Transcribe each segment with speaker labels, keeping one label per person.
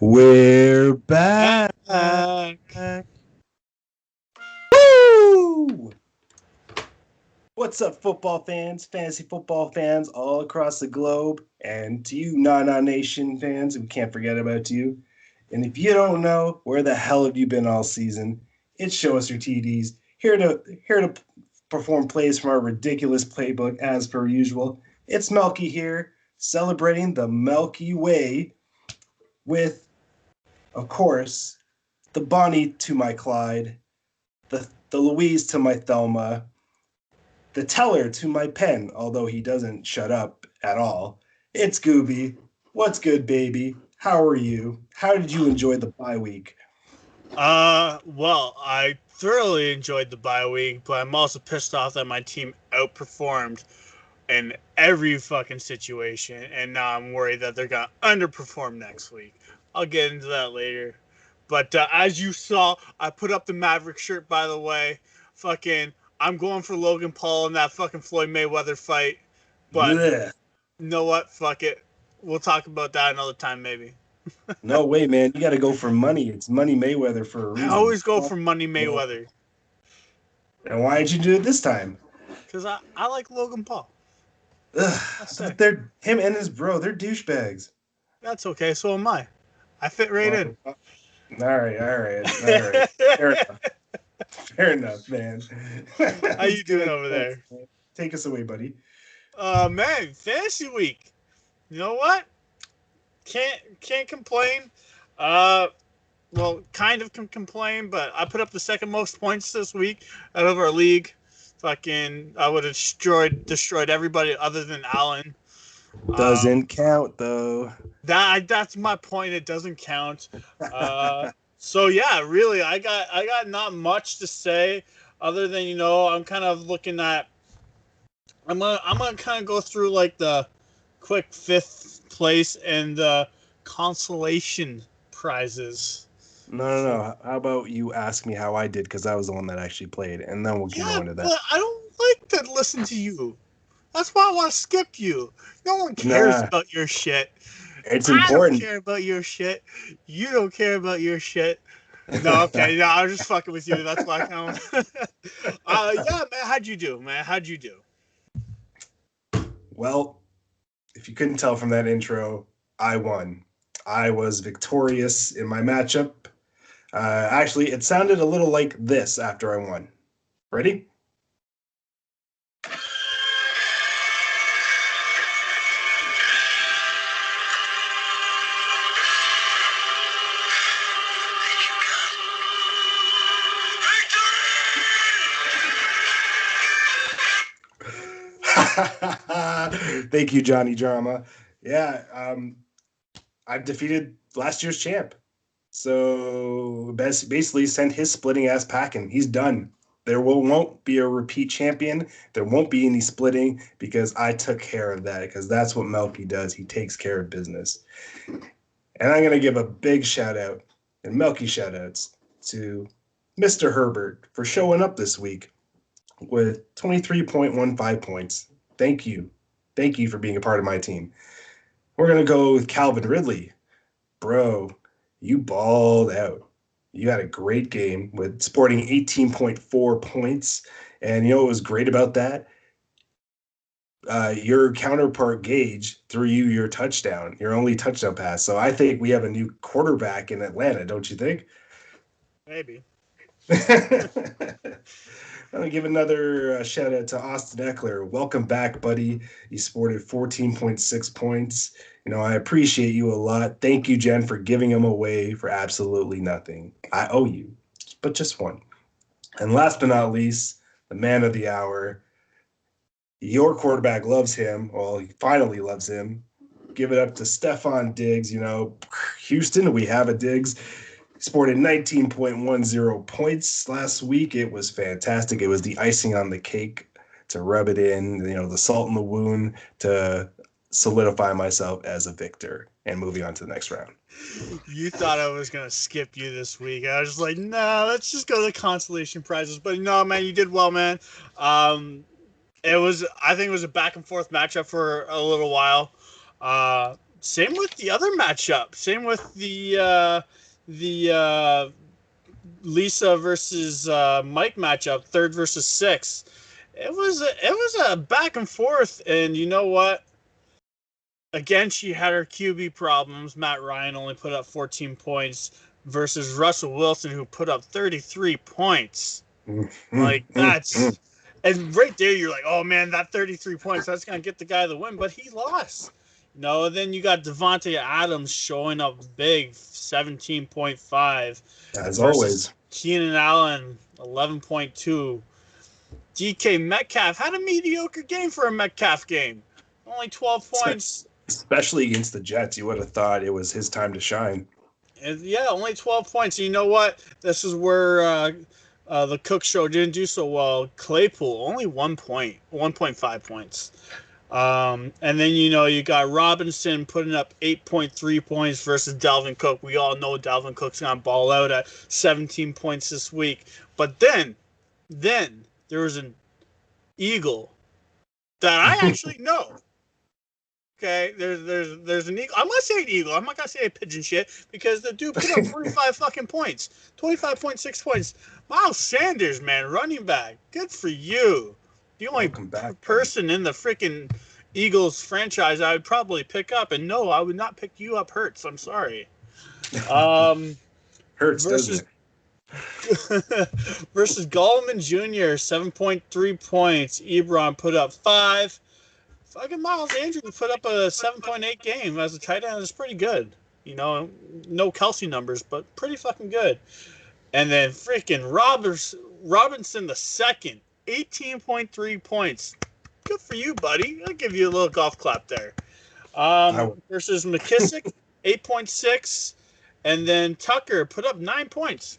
Speaker 1: We're back. Woo! What's up, football fans, fantasy football fans all across the globe, and to you, Nana Nation fans, we can't forget about you. And if you don't know, where the hell have you been all season? It's Show Us Your TDs, here to perform plays from our ridiculous playbook as per usual. It's Melky here, celebrating the Melky Way with, of course, the Bonnie to my Clyde, the Louise to my Thelma, the teller to my pen, although he doesn't shut up at all. It's Goobie. What's good, baby? How are you? How did you enjoy the bye week?
Speaker 2: Well, I thoroughly enjoyed the bye week, but I'm also pissed off that my team outperformed in every fucking situation, and now I'm worried that they're gonna underperform next week. I'll get into that later. But as you saw, I put up the Maverick shirt, by the way. I'm going for Logan Paul in that fucking Floyd Mayweather fight. But
Speaker 1: Blech.
Speaker 2: you know what? Fuck it. We'll talk about that another time, maybe.
Speaker 1: No way, man. You got to go for money. It's Money Mayweather for a reason.
Speaker 2: I always go for Money Mayweather.
Speaker 1: And why did you do it this time?
Speaker 2: Because I like Logan Paul.
Speaker 1: They're him and his bro. They're douchebags.
Speaker 2: That's okay. So am I. I fit right in.
Speaker 1: All right. Fair enough, man.
Speaker 2: How you doing over there?
Speaker 1: Take us away, buddy.
Speaker 2: Man, fantasy week. You know what? Can't complain. Well, kind of can complain, but I put up the second most points this week out of our league. I would have destroyed everybody other than Allen.
Speaker 1: Doesn't count though.
Speaker 2: That's my point. It doesn't count. So yeah, really, I got not much to say other than I'm kind of looking at. I'm gonna kind of go through like the quick fifth place and the consolation prizes.
Speaker 1: No. How about you ask me how I did, because I was the one that actually played, and then we'll go into that.
Speaker 2: But I don't like to listen to you. That's why I want to skip you. No one cares about your shit.
Speaker 1: It's important.
Speaker 2: I don't care about your shit. You don't care about your shit. No, okay. No, I was just fucking with you. That's why I count. Yeah, man. How'd you do?
Speaker 1: Well, if you couldn't tell from that intro, I won. I was victorious in my matchup. Actually, it sounded a little like this after I won. Ready? Thank you, Johnny Drama. Yeah, I've defeated last year's champ. So basically sent his splitting ass packing. He's done. There won't be a repeat champion. There won't be any splitting because I took care of that, because that's what Melky does. He takes care of business. And I'm going to give a big shout out and Melky shout outs to Mr. Herbert for showing up this week with 23.15 points. Thank you. Thank you for being a part of my team. We're going to go with Calvin Ridley. Bro, you balled out. You had a great game with sporting 18.4 points. And you know what was great about that? Your counterpart Gage threw you your touchdown, your only touchdown pass. So I think we have a new quarterback in Atlanta, don't you think?
Speaker 2: Maybe.
Speaker 1: I'm going to give another shout out to Austin Eckler. Welcome back, buddy. You sported 14.6 points. I appreciate you a lot. Thank you, Jen, for giving them away for absolutely nothing. I owe you, but just one. And last but not least, the man of the hour. Your quarterback loves him. Well, he finally loves him. Give it up to Stephon Diggs. Houston, we have a Diggs. Sported 19.10 points last week. It was fantastic. It was the icing on the cake to rub it in, the salt in the wound to solidify myself as a victor and moving on to the next round.
Speaker 2: You thought I was going to skip you this week. I was just like, no, let's just go to the consolation prizes. But no, man, you did well, man. I think it was a back and forth matchup for a little while. Same with the other matchup. Same with the Lisa versus Mike matchup, third versus sixth. It was a back and forth, and you know what? Again, she had her QB problems. Matt Ryan only put up 14 points versus Russell Wilson, who put up 33 points. Like, that's... And right there, you're like, oh, man, that 33 points, that's going to get the guy the win. But he lost. No, then you got Devontae Adams showing up big, 17.5.
Speaker 1: As always.
Speaker 2: Keenan Allen, 11.2. DK Metcalf had a mediocre game for a Metcalf game. Only 12 points.
Speaker 1: Especially against the Jets. You would have thought it was his time to shine.
Speaker 2: And yeah, only 12 points. And you know what? This is where the Cook Show didn't do so well. Claypool, only 1.5 points. And then, you got Robinson putting up 8.3 points versus Dalvin Cook. We all know Dalvin Cook's going to ball out at 17 points this week. But then there was an Eagle that I actually know. Okay, there's an Eagle. I'm going to say an Eagle. I'm not going to say a pigeon shit because the dude put up 45 fucking points. 25.6 points. Miles Sanders, man, running back. Good for you. The only person in the freaking Eagles franchise I would probably pick up. And no, I would not pick you up, Hurts. I'm sorry.
Speaker 1: Hurts, doesn't it?
Speaker 2: Versus Gallman Jr., 7.3 points. Ebron put up 5. Fucking Miles Andrews put up a 7.8 game as a tight end. It's pretty good. No Kelsey numbers, but pretty fucking good. And then freaking Robinson the second, 18.3 points. Good for you, buddy. I'll give you a little golf clap there. Versus McKissick, 8.6. And then Tucker put up 9 points.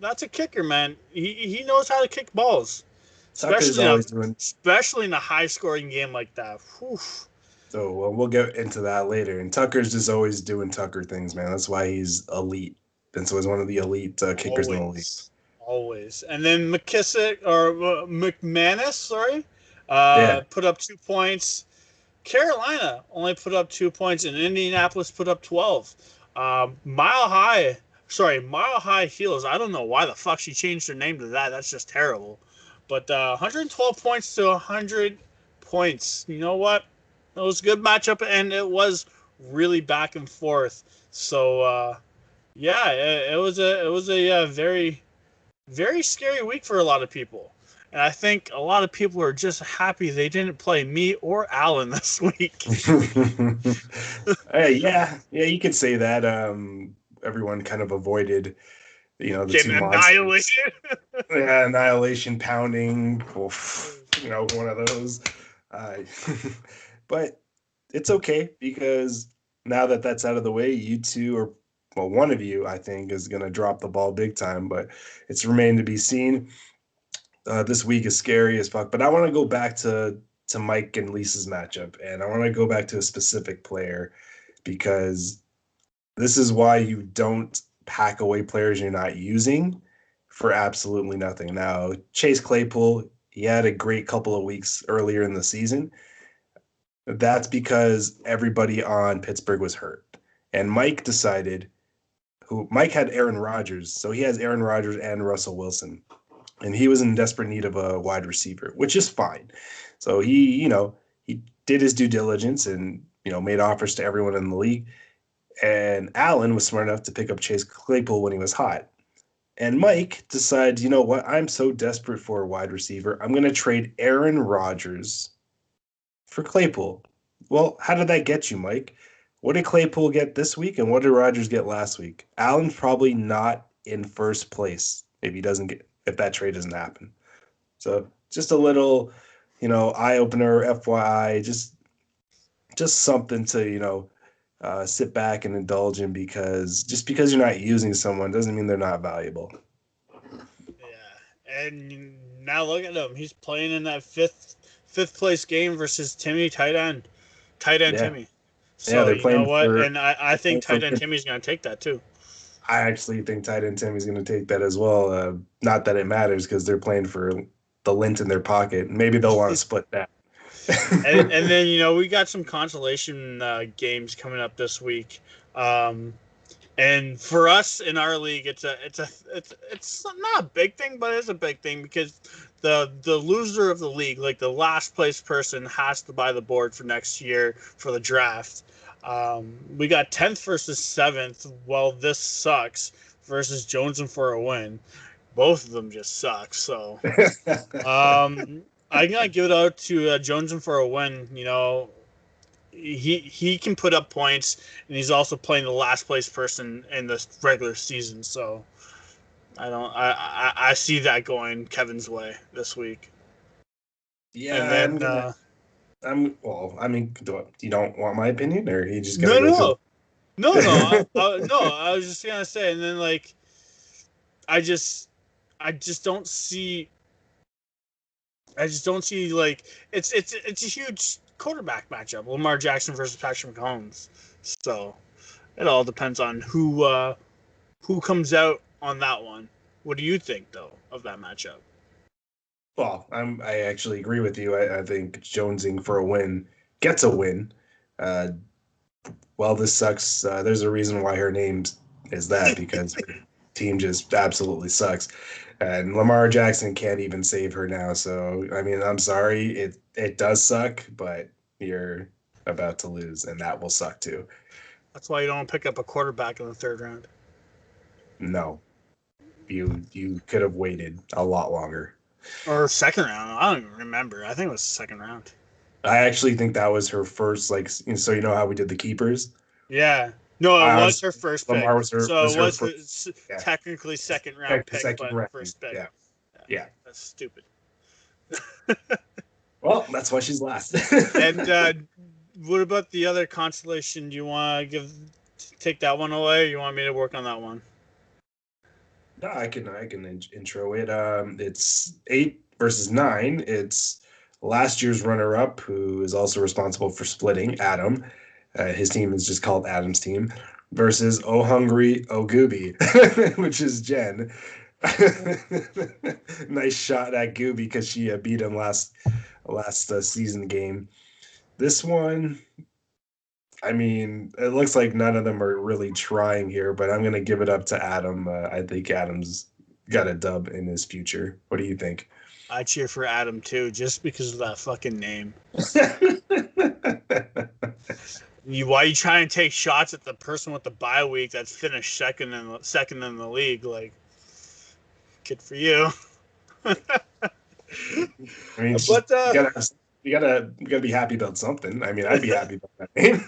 Speaker 2: That's a kicker, man. He knows how to kick balls. Especially in a high-scoring game like that. Whew.
Speaker 1: So, we'll get into that later. And Tucker's just always doing Tucker things, man. That's why he's elite. And so he's one of the elite kickers in the league.
Speaker 2: Always. And then McKissick, or McManus, put up 2 points. Carolina only put up 2 points, and Indianapolis put up 12. Mile High Heels. I don't know why the fuck she changed her name to that. That's just terrible. But 112 points to 100 points. You know what? It was a good matchup, and it was really back and forth. So, it was a very, very scary week for a lot of people. And I think a lot of people are just happy they didn't play me or Alan this week.
Speaker 1: Yeah, you could say that. Everyone kind of avoided, the two
Speaker 2: annihilation.
Speaker 1: Yeah, annihilation, pounding. Oof, one of those. But it's okay because now that that's out of the way, you two are. Well, one of you, I think, is going to drop the ball big time, but it's remained to be seen. This week is scary as fuck, but I want to go back to Mike and Lisa's matchup, and I want to go back to a specific player because this is why you don't pack away players you're not using for absolutely nothing. Now, Chase Claypool, he had a great couple of weeks earlier in the season. That's because everybody on Pittsburgh was hurt, and Mike decided. Mike had Aaron Rodgers, so he has Aaron Rodgers and Russell Wilson, and he was in desperate need of a wide receiver, which is fine. So he did his due diligence and made offers to everyone in the league. And Allen was smart enough to pick up Chase Claypool when he was hot. And Mike decided, you know what? I'm so desperate for a wide receiver. I'm going to trade Aaron Rodgers for Claypool. Well, how did that get you, Mike? What did Claypool get this week, and what did Rodgers get last week? Allen's probably not in first place if that trade doesn't happen. So just a little, eye opener, FYI, just something to sit back and indulge in because you're not using someone doesn't mean they're not valuable.
Speaker 2: Yeah, and now look at him. He's playing in that fifth place game versus Timmy tight end Timmy. So
Speaker 1: they're playing.
Speaker 2: And I think tight end Timmy's going to take that too.
Speaker 1: I actually think tight end Timmy's going to take that as well. Not that it matters because they're playing for the lint in their pocket. Maybe they'll want to split that.
Speaker 2: And then we got some consolation games coming up this week. And for us in our league, it's not a big thing, but it's a big thing because the loser of the league, like the last place person, has to buy the board for next year for the draft. We got 10th versus 7th. Well, this sucks versus Jonesing for a win. Both of them just suck. So I'm gonna give it out to Jonesing for a win. He can put up points, and he's also playing the last place person in the regular season. So I see that going Kevin's way this week.
Speaker 1: Yeah,
Speaker 2: and then
Speaker 1: you don't want my opinion, or you just gonna
Speaker 2: no. I was just gonna say, and then like I just don't see. I just don't see like it's a huge quarterback matchup. Lamar Jackson versus Patrick Mahomes. So it all depends on who comes out on that one. What do you think though of that matchup?
Speaker 1: Well, I actually agree with you. I think Jonesing for a win gets a win. Well, this sucks. There's a reason why her name is that, because her team just absolutely sucks. And Lamar Jackson can't even save her now. So, I mean, I'm sorry. It does suck, but you're about to lose, and that will suck too.
Speaker 2: That's why you don't pick up a quarterback in the 3rd round.
Speaker 1: No. You could have waited a lot longer.
Speaker 2: Or 2nd round. I don't even remember. I think it was 2nd round.
Speaker 1: I actually think that was her first, so you know how we did the keepers?
Speaker 2: Yeah. No, it was her first pick.
Speaker 1: Lamar was her
Speaker 2: first,
Speaker 1: yeah.
Speaker 2: Technically 2nd round pick, but
Speaker 1: round.
Speaker 2: First pick.
Speaker 1: Yeah.
Speaker 2: That's stupid.
Speaker 1: Well, that's why she's last.
Speaker 2: And what about the other consolation? Do you want to take that one away, or you want me to work on that one?
Speaker 1: No, I can intro it. It's 8 versus 9. It's last year's runner-up, who is also responsible for splitting, Adam. His team is just called Adam's team, versus Oh Hungry, Oh Goobie, which is Jen. Nice shot at Goobie because she beat him last season game. This one, I mean, it looks like none of them are really trying here, but I'm going to give it up to Adam. I think Adam's got a dub in his future. What do you think?
Speaker 2: I cheer for Adam too, just because of that fucking name. Why you trying to take shots at the person with the bye week that's finished second in the league? Like, good for you.
Speaker 1: I mean,
Speaker 2: but
Speaker 1: you gotta be happy about something. I mean, I'd be happy about that name.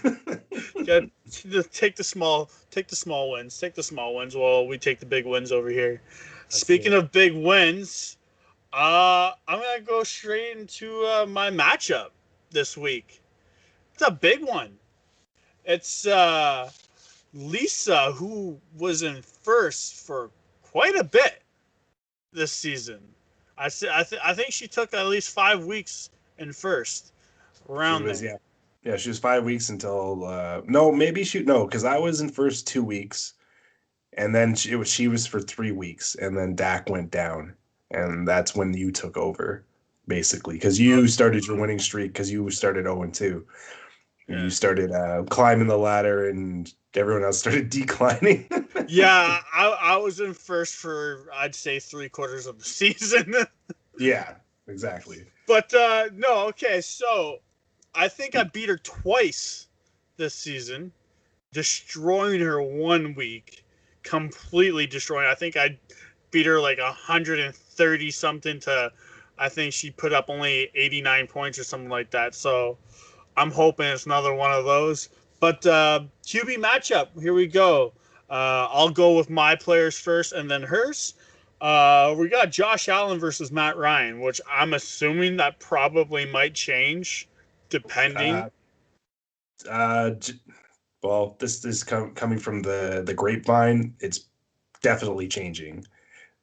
Speaker 2: Take the small wins. Take the small wins while we take the big wins over here. Speaking of big wins, I'm gonna go straight into my matchup this week. It's a big one. It's Lisa, who was in first for quite a bit this season. I think she took at least 5 weeks in first.
Speaker 1: Yeah, she was 5 weeks until because I was in first 2 weeks, and then she was for 3 weeks, and then Dak went down, and that's when you took over, basically, because you started your winning streak because you started 0-2. Yeah. You started climbing the ladder, and everyone else started declining.
Speaker 2: Yeah, I was in first for, I'd say, 3/4 of the season.
Speaker 1: Yeah, exactly.
Speaker 2: But no, okay, so I think I beat her twice this season, destroying her 1 week, completely destroying. I think I beat her like 130 something to, I think she put up only 89 points or something like that. So I'm hoping it's another one of those. But QB matchup, here we go. I'll go with my players first and then hers. We got Josh Allen versus Matt Ryan, which I'm assuming that probably might change depending.
Speaker 1: Well, this is coming from the grapevine. It's definitely changing.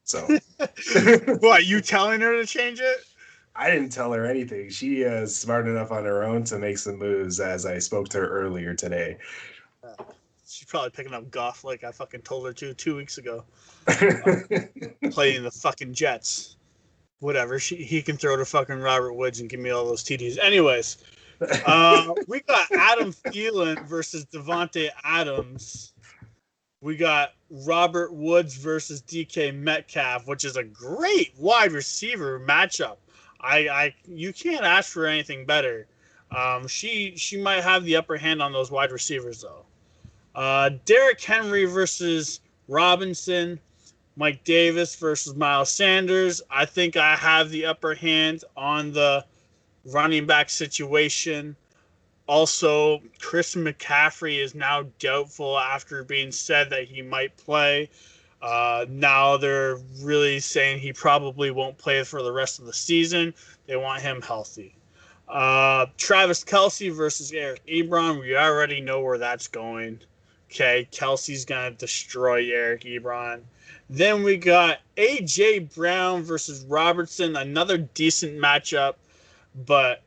Speaker 1: So,
Speaker 2: what, you telling her to change it?
Speaker 1: I didn't tell her anything. She is smart enough on her own to make some moves, as I spoke to her earlier today.
Speaker 2: She's probably picking up Goff like I fucking told her to 2 weeks ago. Playing the fucking Jets. whatever. He can throw to fucking Robert Woods and give me all those TDs. Anyways, we got Adam Thielen versus Devontae Adams. We got Robert Woods versus DK Metcalf, which is a great wide receiver matchup. You can't ask for anything better. She might have the upper hand on those wide receivers though. Derrick Henry versus Robinson. Mike Davis versus Miles Sanders. I think I have the upper hand on the running back situation. Also, Chris McCaffrey is now doubtful after being said that he might play. Now they're really saying he probably won't play for the rest of the season. They want him healthy. Travis Kelce versus Eric Ebron. We already know where that's going. Okay, Kelsey's going to destroy Eric Ebron. Then we got A.J. Brown versus Robertson. Another decent matchup, but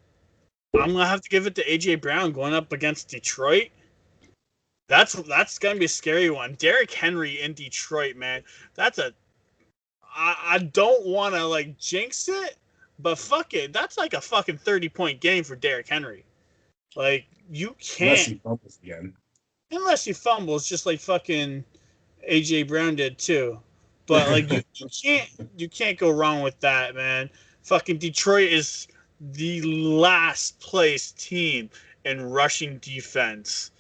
Speaker 2: I'm going to have to give it to A.J. Brown going up against Detroit. That's going to be a scary one. Derrick Henry in Detroit, man. I don't want to, like, jinx it, but fuck it. That's like a fucking 30-point game for Derrick Henry. Like, you can't.
Speaker 1: Unless he fumbles again.
Speaker 2: Unless he fumbles, just like fucking A.J. Brown did, too. But, like, you can't go wrong with that, man. Fucking Detroit is the last place team in rushing defense.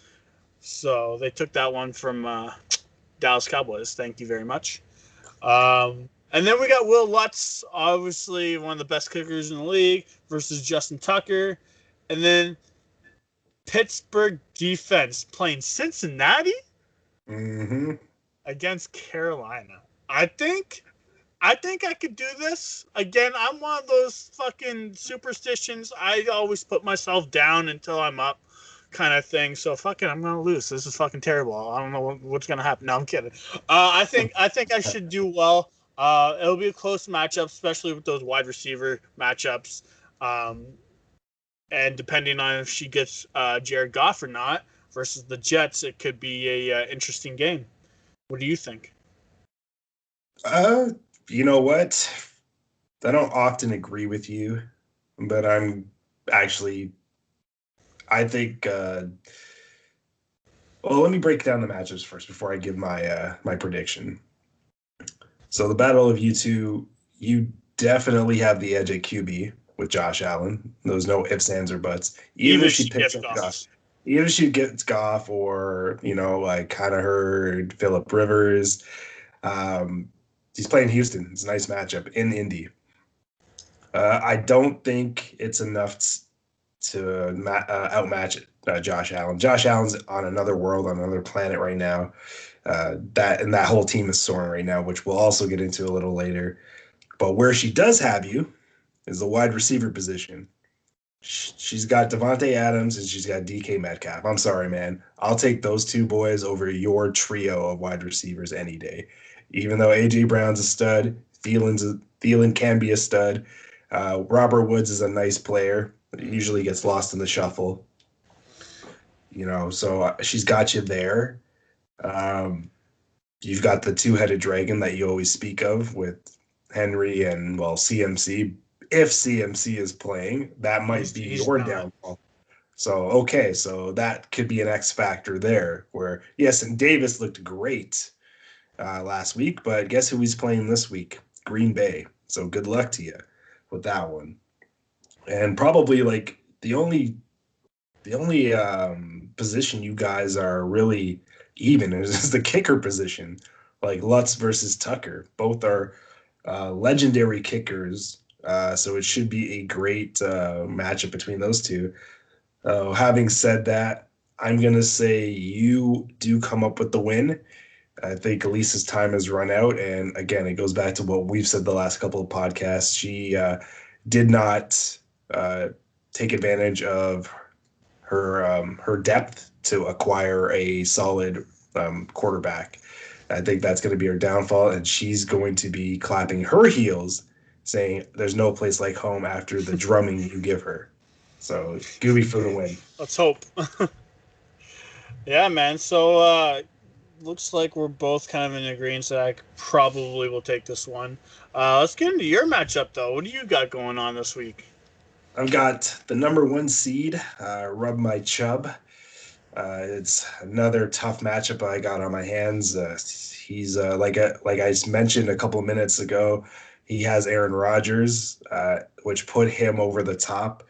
Speaker 2: So they took that one from Dallas Cowboys. Thank you very much. And then we got Will Lutz, obviously one of the best kickers in the league, versus Justin Tucker. And then Pittsburgh defense playing Cincinnati against Carolina. I think I could do this. Again, I'm one of those fucking superstitions. I always put myself down until I'm up kind of thing. So fucking I'm going to lose. This is fucking terrible. I don't know what's going to happen. No, I'm kidding. I think I should do well. It'll be a close matchup, especially with those wide receiver matchups. And depending on if she gets Jared Goff or not versus the Jets, it could be a interesting game. What do you think?
Speaker 1: You know what? I don't often agree with you, but I think. Well, let me break down the matchups first before I give my prediction. So the battle of you two, you definitely have the edge at QB with Josh Allen. There's no ifs, ands, or buts. Even if she picks up Goff. Even if she gets Goff or, like kind of heard Phillip Rivers. He's playing Houston. It's a nice matchup in Indy. I don't think it's enough to outmatch Josh Allen. Josh Allen's on another world, on another planet right now. That whole team is soaring right now, which we'll also get into a little later. But where she does have you is the wide receiver position. She's got Devontae Adams and she's got DK Metcalf. I'm sorry, man. I'll take those two boys over your trio of wide receivers any day. Even though A.J. Brown's a stud, Thielen can be a stud. Robert Woods is a nice player. He usually gets lost in the shuffle. So she's got you there. You've got the two-headed dragon that you always speak of with Henry and, CMC. If CMC is playing, that might be your downfall. So that could be an X factor there where, yes, and Davis looked great last week, but guess who he's playing this week? Green Bay. So good luck to you with that one. And probably like the only position you guys are really even is the kicker position, like Lutz versus Tucker. Both are legendary kickers, so it should be a great matchup between those two. Having said that, I'm going to say you do come up with the win. I think Elisa's time has run out. And again, it goes back to what we've said the last couple of podcasts. She did not take advantage of her depth to acquire a solid quarterback. I think that's going to be her downfall. And she's going to be clapping her heels, saying there's no place like home after the drumming you give her. So Goobie for the win.
Speaker 2: Let's hope. Yeah, man. So looks like we're both kind of in agreement that I probably will take this one. Let's get into your matchup, though. What do you got going on this week?
Speaker 1: I've got the number one seed, Rub My Chub. It's another tough matchup I got on my hands. He's like I mentioned a couple of minutes ago, he has Aaron Rodgers, which put him over the top.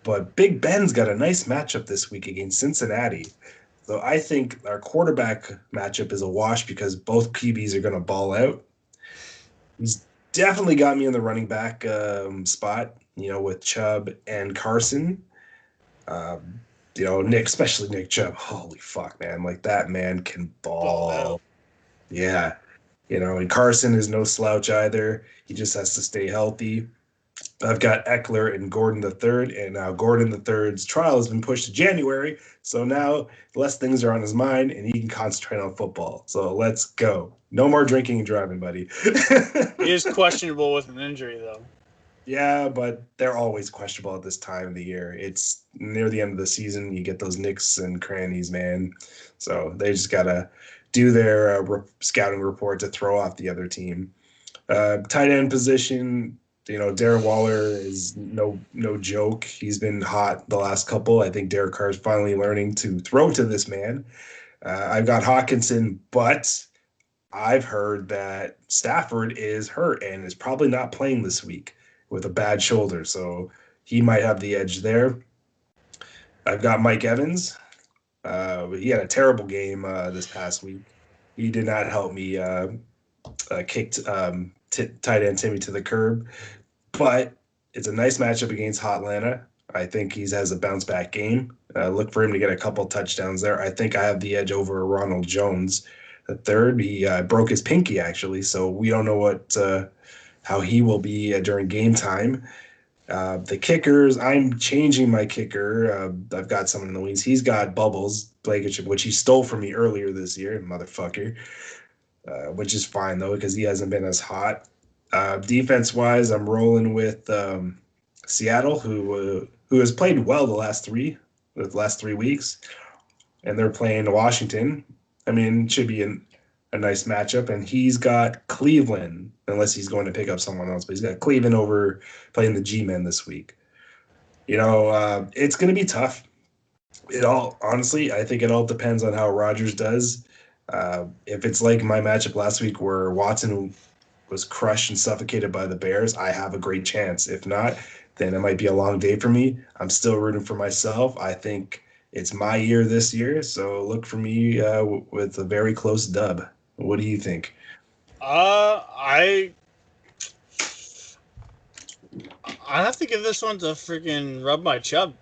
Speaker 1: But Big Ben's got a nice matchup this week against Cincinnati. So I think our quarterback matchup is a wash because both QBs are going to ball out. He's definitely got me in the running back spot, with Chubb and Carson. Nick, especially Nick Chubb. Holy fuck, man. Like, that man can ball. Yeah. And Carson is no slouch either. He just has to stay healthy. I've got Eckler and Gordon III, and now Gordon III's trial has been pushed to January. So now less things are on his mind, and he can concentrate on football. So let's go. No more drinking and driving, buddy.
Speaker 2: He is questionable with an injury, though.
Speaker 1: Yeah, but they're always questionable at this time of the year. It's near the end of the season. You get those nicks and crannies, man. So they just got to do their scouting report to throw off the other team. Tight end position, Darren Waller is no joke. He's been hot the last couple. I think Derek Carr is finally learning to throw to this man. I've got Hawkinson, but I've heard that Stafford is hurt and is probably not playing this week with a bad shoulder, so he might have the edge there. I've got Mike Evans. He had a terrible game this past week. He did not help me kick tight end Timmy to the curb, but it's a nice matchup against Hotlanta. I think he has a bounce back game. Look for him to get a couple touchdowns there. I think I have the edge over Ronald Jones. The third, he broke his pinky actually, so we don't know how he will be during game time. The kickers, I'm changing my kicker. I've got someone in the wings. He's got Bubbles, Blankenship, which he stole from me earlier this year, motherfucker. Which is fine, though, because he hasn't been as hot. Defense-wise, I'm rolling with Seattle, who has played well the last 3 weeks, and they're playing Washington. I mean, it should be a nice matchup, and he's got Cleveland, unless he's going to pick up someone else, but he's got Cleveland over playing the G-Men this week. It's going to be tough. Honestly, I think it all depends on how Rodgers does. If it's like my matchup last week where Watson was crushed and suffocated by the Bears, I have a great chance. If not, then it might be a long day for me. I'm still rooting for myself. I think it's my year this year, so look for me with a very close dub. What do you think?
Speaker 2: I have to give this one to freaking Rub My Chub.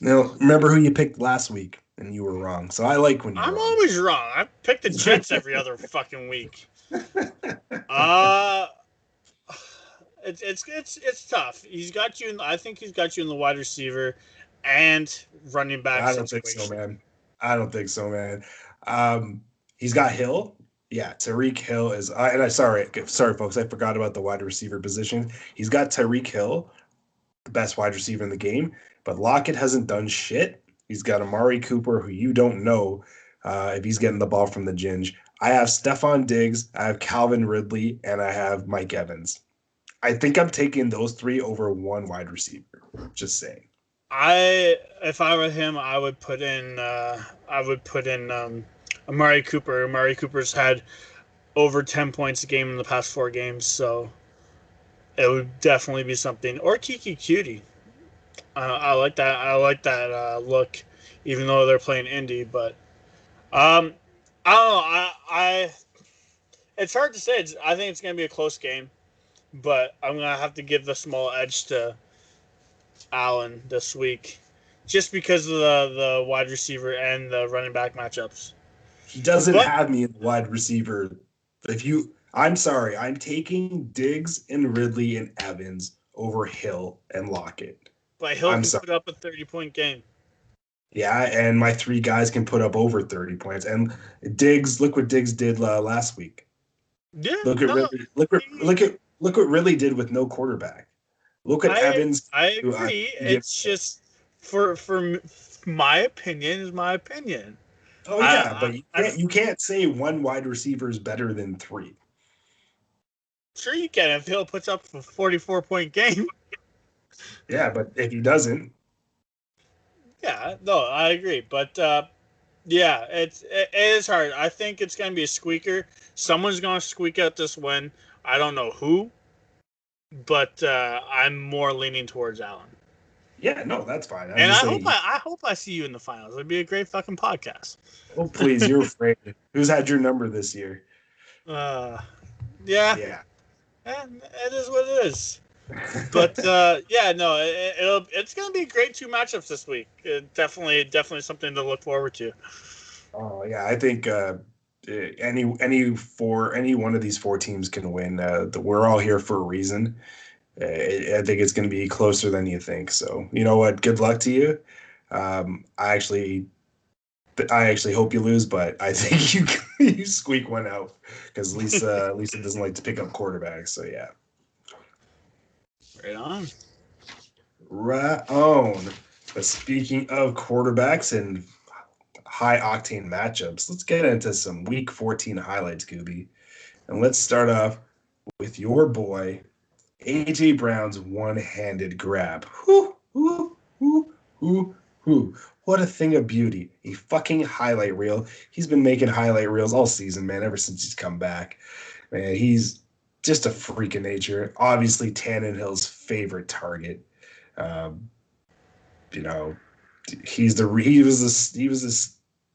Speaker 1: Now, remember who you picked last week, and you were wrong. So I like when you're
Speaker 2: I'm
Speaker 1: wrong.
Speaker 2: always wrong. I pick the Jets every other fucking week. It's tough. He's got you. I think he's got you in the wide receiver and running back.
Speaker 1: I don't think so, man. He's got Hill. Yeah, Tyreek Hill is. Sorry, folks. I forgot about the wide receiver position. He's got Tyreek Hill, the best wide receiver in the game, but Lockett hasn't done shit. He's got Amari Cooper, who you don't know if he's getting the ball from the Ginge. I have Stephon Diggs, I have Calvin Ridley, and I have Mike Evans. I think I'm taking those 3 over one wide receiver. Just saying.
Speaker 2: If I were him, I would put in Amari Cooper. Amari Cooper's had over 10 points a game in the past 4 games, so it would definitely be something. Or Kiki Cutie. I like that. I like that look, even though they're playing Indy. But I don't know. It's hard to say. I think it's going to be a close game, but I'm going to have to give the small edge to Allen this week, just because of the wide receiver and the running back matchups.
Speaker 1: He doesn't have me in the wide receiver. I'm sorry. I'm taking Diggs and Ridley and Evans over Hill and Lockett.
Speaker 2: But Hill can put up a 30-point game.
Speaker 1: Yeah, and my 3 guys can put up over 30 points. And Diggs, look what Diggs did last week.
Speaker 2: Yeah.
Speaker 1: Look what Ridley did with no quarterback. Look at Evans.
Speaker 2: I agree. It's just for my opinion is my opinion.
Speaker 1: Oh yeah, but you can't say one wide receiver is better than three.
Speaker 2: Sure you can if Hill puts up a 44-point game.
Speaker 1: Yeah, but if he doesn't,
Speaker 2: Yeah, no, I agree. But yeah, it is hard. I think it's gonna be a squeaker. Someone's gonna squeak out this win. I don't know who, but I'm more leaning towards Allen.
Speaker 1: yeah, no, that's fine. I'm
Speaker 2: And
Speaker 1: just saying.
Speaker 2: I hope I see you in the finals. It'd be a great fucking podcast.
Speaker 1: Oh please, you're afraid. Who's had your number this year?
Speaker 2: Yeah,
Speaker 1: Yeah.
Speaker 2: and it is what it is. But yeah, no, it's gonna be great two matchups this week. Definitely something to look forward to.
Speaker 1: Oh yeah, I think any one of these four teams can win. We're all here for a reason. I think it's going to be closer than you think. So you know what? Good luck to you. I actually hope you lose, but I think you squeak one out because Lisa doesn't like to pick up quarterbacks. So yeah,
Speaker 2: Right on.
Speaker 1: right on. But speaking of quarterbacks and high octane matchups, let's get into some Week 14 highlights, Goobie, and let's start off with your boy AJ Brown's one-handed grab. Whoo, whoo, whoo, whoo, whoo. What a thing of beauty. A fucking highlight reel. He's been making highlight reels all season, man, ever since he's come back. Man, he's just a freak of nature. Obviously, Tannenhill's favorite target. Um, you know, the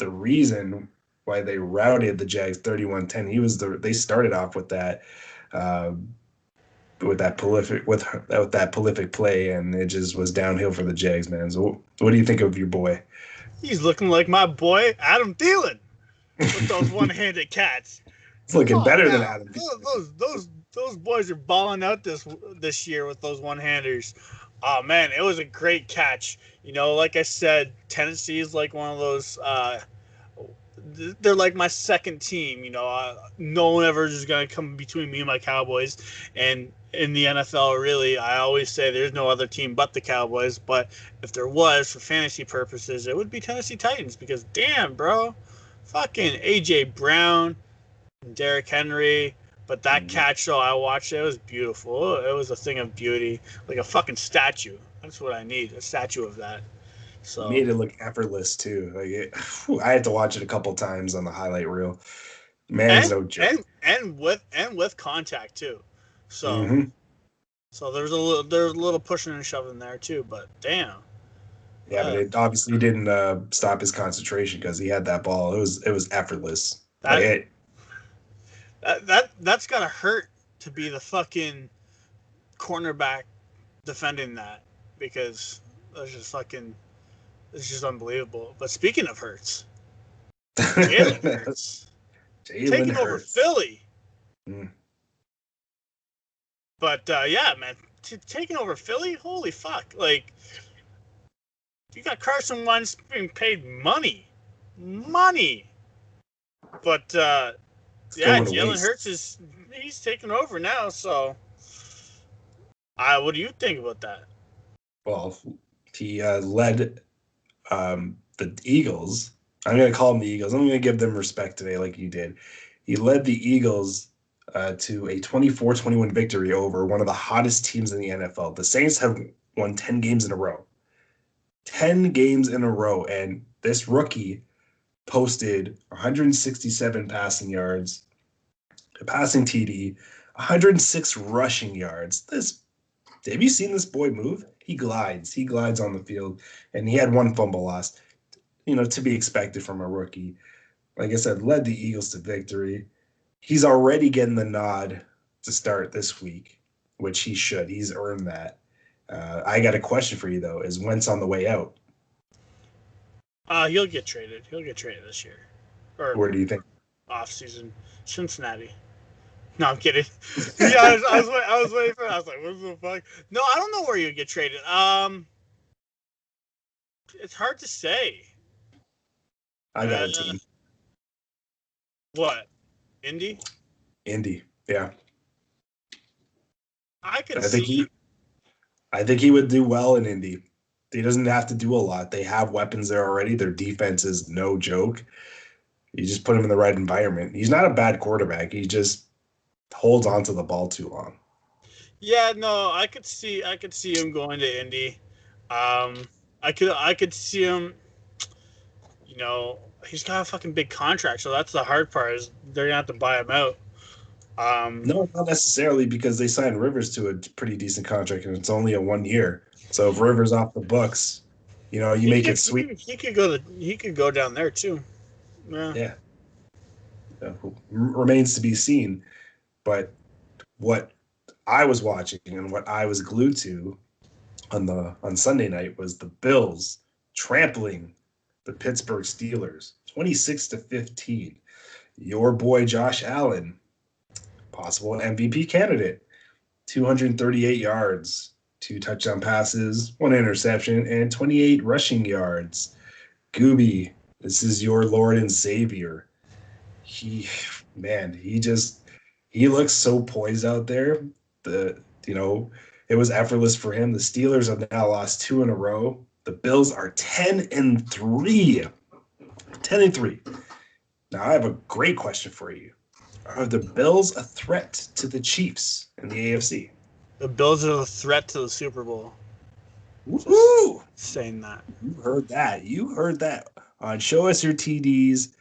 Speaker 1: reason why they routed the Jags 31-10. They started off with that. With that prolific play, and it just was downhill for the Jags, man. So, what do you think of your boy?
Speaker 2: He's looking like my boy Adam Thielen with those one-handed cats.
Speaker 1: It's looking better than
Speaker 2: yeah,
Speaker 1: Adam.
Speaker 2: those boys are balling out this year with those one-handers. Oh man, it was a great catch. You know, like I said, Tennessee is like one of those. They're like my second team. You know, no one ever is going to come between me and my Cowboys. And in the NFL, really, I always say there's no other team but the Cowboys. But if there was, for fantasy purposes, it would be Tennessee Titans because damn, bro, fucking AJ Brown, and Derrick Henry. But that catch, though, I watched it was beautiful. It was a thing of beauty, like a fucking statue. That's what I need, a statue of that. So
Speaker 1: Made it look effortless too. I had to watch it a couple times on the highlight reel. Man's no joke.
Speaker 2: And with contact too. So
Speaker 1: Mm-hmm.
Speaker 2: so there's a little pushing and shoving there too. But damn.
Speaker 1: Yeah, but it obviously didn't stop his concentration because he had that ball. It was effortless.
Speaker 2: That's gotta hurt to be the fucking cornerback defending that because it's just unbelievable. But speaking of Hurts, Jalen Hurts taking over Philly. Mm. But yeah, man, taking over Philly, holy fuck! Like you got Carson Wentz being paid money. But yeah, Jalen Hurts he's taking over now. So, what do you think about that?
Speaker 1: Well, he led the Eagles. I'm going to call them the Eagles. I'm going to give them respect today, like you did. He led the Eagles to a 24-21 victory over one of the hottest teams in the NFL. The Saints have won 10 games in a row. 10 games in a row, and this rookie posted 167 passing yards, a passing TD, 106 rushing yards. Have you seen this boy move? He glides on the field, and he had one fumble loss. You know, to be expected from a rookie. Like I said, led the Eagles to victory. He's already getting the nod to start this week, which he should. He's earned that. I got a question for you, though. Is Wentz on the way out?
Speaker 2: He'll get traded. He'll get traded this year.
Speaker 1: Or where do you think?
Speaker 2: Off-season. Cincinnati. No, I'm kidding. Yeah, I was waiting for it. I was like, what the fuck? No, I don't know where you get traded. It's hard to say.
Speaker 1: I got a team.
Speaker 2: What? Indy,
Speaker 1: yeah.
Speaker 2: I think
Speaker 1: he would do well in Indy. He doesn't have to do a lot. They have weapons there already. Their defense is no joke. You just put him in the right environment. He's not a bad quarterback. He just holds onto the ball too long.
Speaker 2: Yeah, no, I could see him going to Indy. I could see him. You know, he's got a fucking big contract, so that's the hard part. Is they're gonna have to buy him out.
Speaker 1: No, not necessarily, because they signed Rivers to a pretty decent contract, and it's only a 1 year. So if Rivers off the books, you make it sweet.
Speaker 2: He could go down there too. Yeah.
Speaker 1: Yeah. Remains to be seen. But what I was watching and what I was glued to on Sunday night was the Bills trampling the Pittsburgh Steelers 26-15. Your boy Josh Allen, possible MVP candidate, 238 yards, 2 touchdown passes, 1 interception, and 28 rushing yards. Goobie, this is your Lord and Savior. He looks so poised out there. It was effortless for him. The Steelers have now lost 2 in a row. The Bills are 10-3. 10-3. Now I have a great question for you. Are the Bills a threat to the Chiefs in the AFC?
Speaker 2: The Bills are a threat to the Super Bowl.
Speaker 1: Woo!
Speaker 2: Saying that.
Speaker 1: You heard that on Show Us Your TDs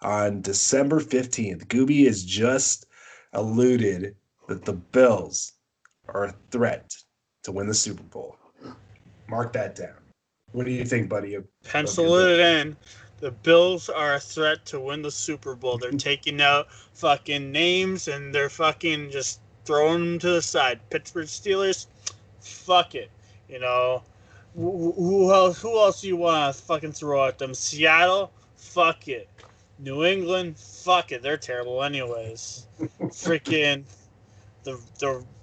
Speaker 1: on December 15th. Goobie has just alluded that the Bills are a threat to win the Super Bowl. Mark that down. What do you think, buddy?
Speaker 2: Pencil it in. The Bills are a threat to win the Super Bowl. They're taking out fucking names and they're fucking just throwing them to the side. Pittsburgh Steelers, fuck it. Who else do you want to fucking throw at them? Seattle, fuck it. New England, fuck it. They're terrible anyways. Freaking the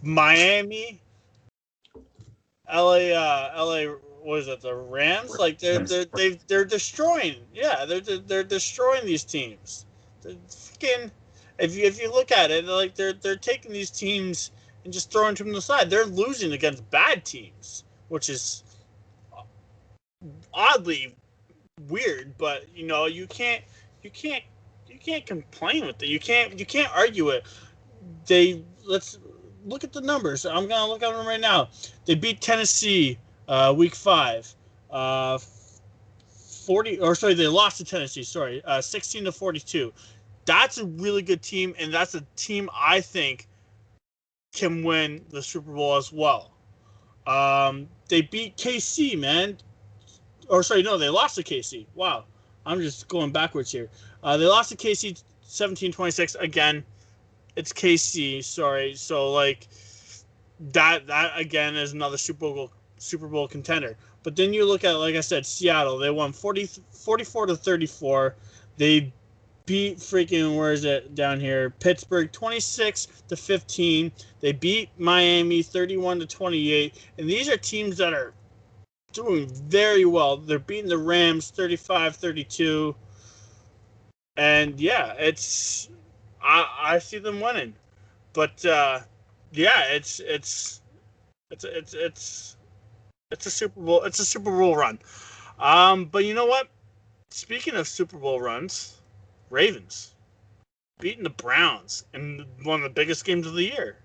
Speaker 2: Miami, LA. What is it? The Rams? Like they're destroying. Yeah, they're destroying these teams. They're freaking. If you look at it, like they're taking these teams and just throwing them to the side. They're losing against bad teams, which is oddly weird. But you can't complain with it. You can't argue it. Let's look at the numbers. I'm gonna look at them right now. They beat Tennessee week 5. They lost to Tennessee. 16-42. That's a really good team, and that's a team I think can win the Super Bowl as well. They beat KC, man. They lost to KC. Wow. I'm just going backwards here. They lost to KC 17-26. Again, it's KC. Sorry. So, that again is another Super Bowl contender. But then you look at, like I said, Seattle. They won 44-34. They beat freaking, where is it down here? Pittsburgh 26-15. They beat Miami 31-28. And these are teams that are doing very well. They're beating the Rams 35-32. And yeah, I see them winning. But it's a Super Bowl. It's a Super Bowl run. But you know what? Speaking of Super Bowl runs, Ravens beating the Browns in one of the biggest games of the year.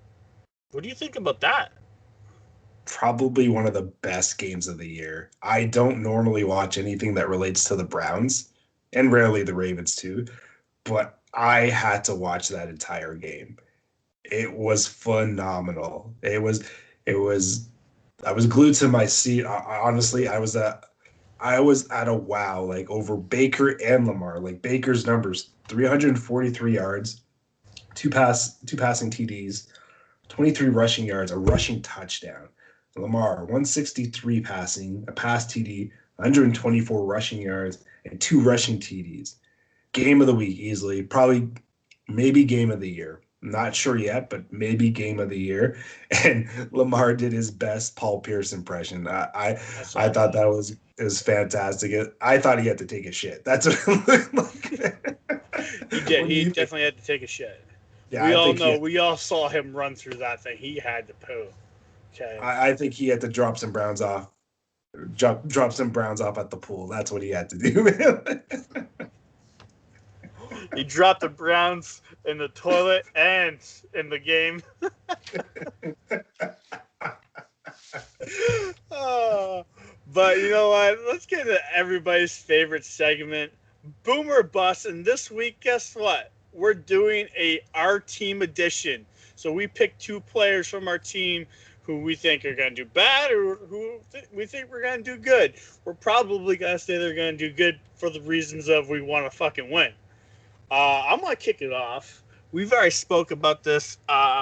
Speaker 2: What do you think about that?
Speaker 1: Probably one of the best games of the year. I don't normally watch anything that relates to the Browns, and rarely the Ravens too, but I had to watch that entire game. It was phenomenal. I was glued to my seat. Honestly, I was at a wow, over Baker and Lamar. Baker's numbers: 343 yards, two passing TDs, 23 rushing yards, a rushing touchdown. Lamar, 163 passing, a pass TD, 124 rushing yards, and 2 rushing TDs. Game of the week easily, probably maybe game of the year. Not sure yet, but maybe game of the year. And Lamar did his best Paul Pierce impression. I thought that was fantastic. I thought he had to take a shit. That's what it looked like.
Speaker 2: He did. He definitely had to take a shit. Yeah, we all saw him run through that thing. He had to poo. Okay.
Speaker 1: I think he had to drop some Browns off Drop some Browns off at the pool. That's what he had to do, man.
Speaker 2: He dropped the Browns in the toilet and in the game. But you know what? Let's get to everybody's favorite segment, Boom or Bust. And this week, guess what? We're doing our team edition. So we picked 2 players from our team who we think are going to do bad or who we think we're going to do good. We're probably going to say they're going to do good for the reasons of we want to fucking win. I'm going to kick it off. We've already spoke about this,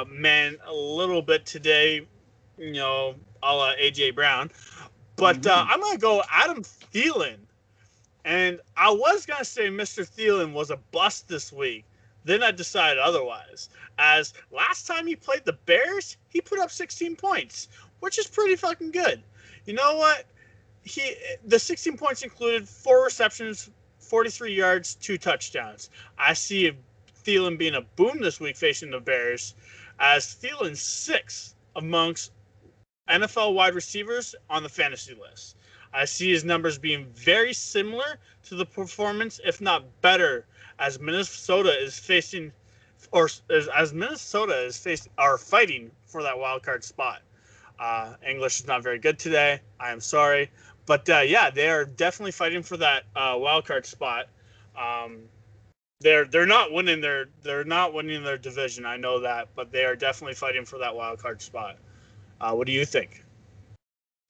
Speaker 2: man, a little bit today, you know, a la A.J. Brown. But I'm going to go Adam Thielen. And I was going to say Mr. Thielen was a bust this week. Then I decided otherwise. As last time he played the Bears, he put up 16 points, which is pretty fucking good. You know what? The 16 points included 4 receptions, 43 yards, 2 touchdowns. I see Thielen being a boom this week facing the Bears, as Thielen's 6th amongst NFL wide receivers on the fantasy list. I see his numbers being very similar to the performance, if not better, as Minnesota is facing, or as Minnesota is fighting for that wild card spot. English is not very good today. I am sorry, but yeah, they are definitely fighting for that wild card spot. They're not winning their division. I know that, but they are definitely fighting for that wild card spot. What do you think?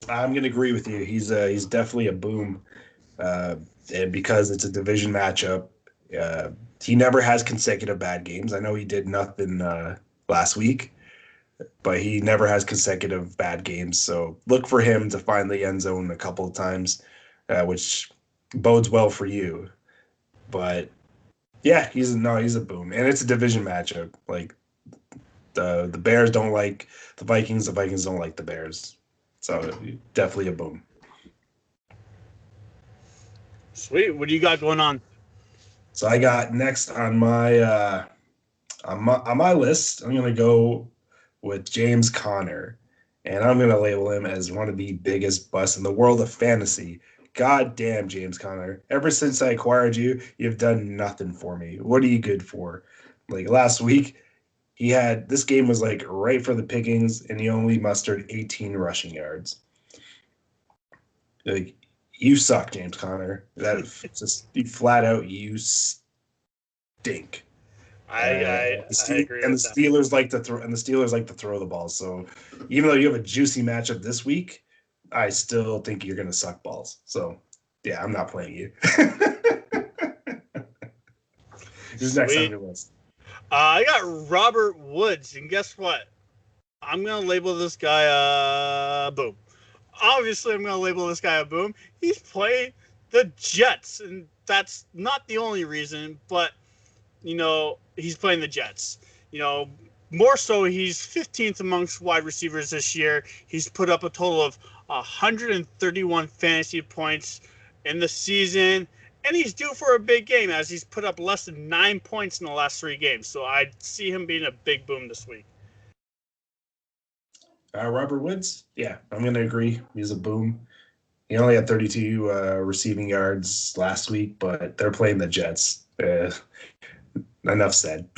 Speaker 1: I'm going to agree with you. He's definitely a boom, and because it's a division matchup. He never has consecutive bad games. I know he did nothing last week, but he never has consecutive bad games. So look for him to find the end zone a couple of times, which bodes well for you. But yeah, he's a boom, and it's a division matchup. Like the Bears don't like the Vikings don't like the Bears. So definitely a boom.
Speaker 2: Sweet. What do you got going on?
Speaker 1: So I got next on my list. I'm gonna go with James Conner, and I'm gonna label him as one of the biggest busts in the world of fantasy. God damn, James Conner! Ever since I acquired you, you've done nothing for me. What are you good for? Like last week, this game was like right for the pickings, and he only mustered 18 rushing yards. Like, you suck, James Conner. You flat out, you stink.
Speaker 2: I agree.
Speaker 1: And the Steelers like to throw. And the Steelers like to throw the ball. So even though you have a juicy matchup this week, I still think you're going to suck balls. So yeah, I'm not playing you. Who's next on your list?
Speaker 2: I got Robert Woods, and guess what? I'm going to label this guy a boom. Obviously, I'm going to label this guy a boom. He's playing the Jets, and that's not the only reason, but, you know, he's playing the Jets. You know, more so, he's 15th amongst wide receivers this year. He's put up a total of 131 fantasy points in the season, and he's due for a big game as he's put up less than 9 points in the last 3 games. So I see him being a big boom this week.
Speaker 1: Robert Woods? Yeah, I'm going to agree. He's a boom. He only had 32 receiving yards last week, but they're playing the Jets. Enough said.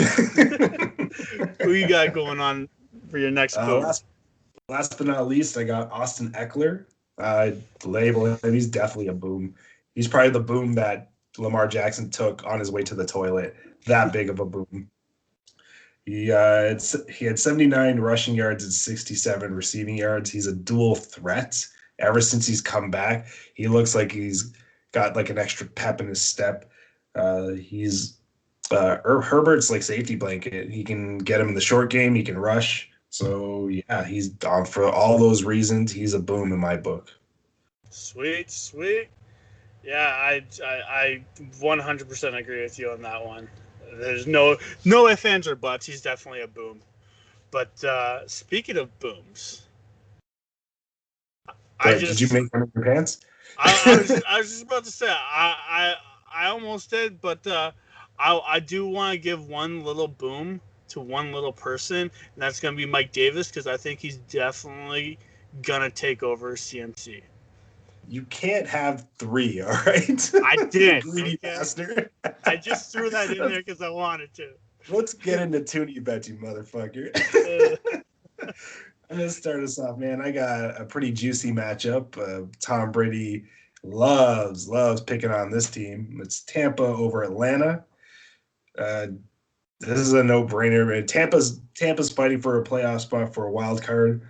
Speaker 2: Who you got going on for your next boom?
Speaker 1: Last but not least, I got Austin Eckler. Label him. He's definitely a boom. He's probably the boom that Lamar Jackson took on his way to the toilet. That big of a boom. He had 79 rushing yards and 67 receiving yards. He's a dual threat. Ever since he's come back, he looks like he's got like an extra pep in his step. He's Herbert's like safety blanket. He can get him in the short game. He can rush. So yeah, he's on for all those reasons. He's a boom in my book.
Speaker 2: Sweet. Yeah, I 100% agree with you on that one. There's no ifs, ands, or buts. He's definitely a boom. But speaking of booms,
Speaker 1: did you make one of your pants?
Speaker 2: I was just about to say I almost did, but I do want to give one little boom to one little person, and that's going to be Mike Davis, because I think he's definitely going to take over CMC.
Speaker 1: You can't have 3, all right?
Speaker 2: I did.
Speaker 1: Greedy
Speaker 2: Okay?
Speaker 1: bastard.
Speaker 2: I just threw that in there because I wanted to.
Speaker 1: Let's get into Toonie Bet, you motherfucker. I'm going to start us off, man. I got a pretty juicy matchup. Tom Brady loves picking on this team. It's Tampa over Atlanta. This is a no-brainer. Tampa's fighting for a playoff spot for a wild card.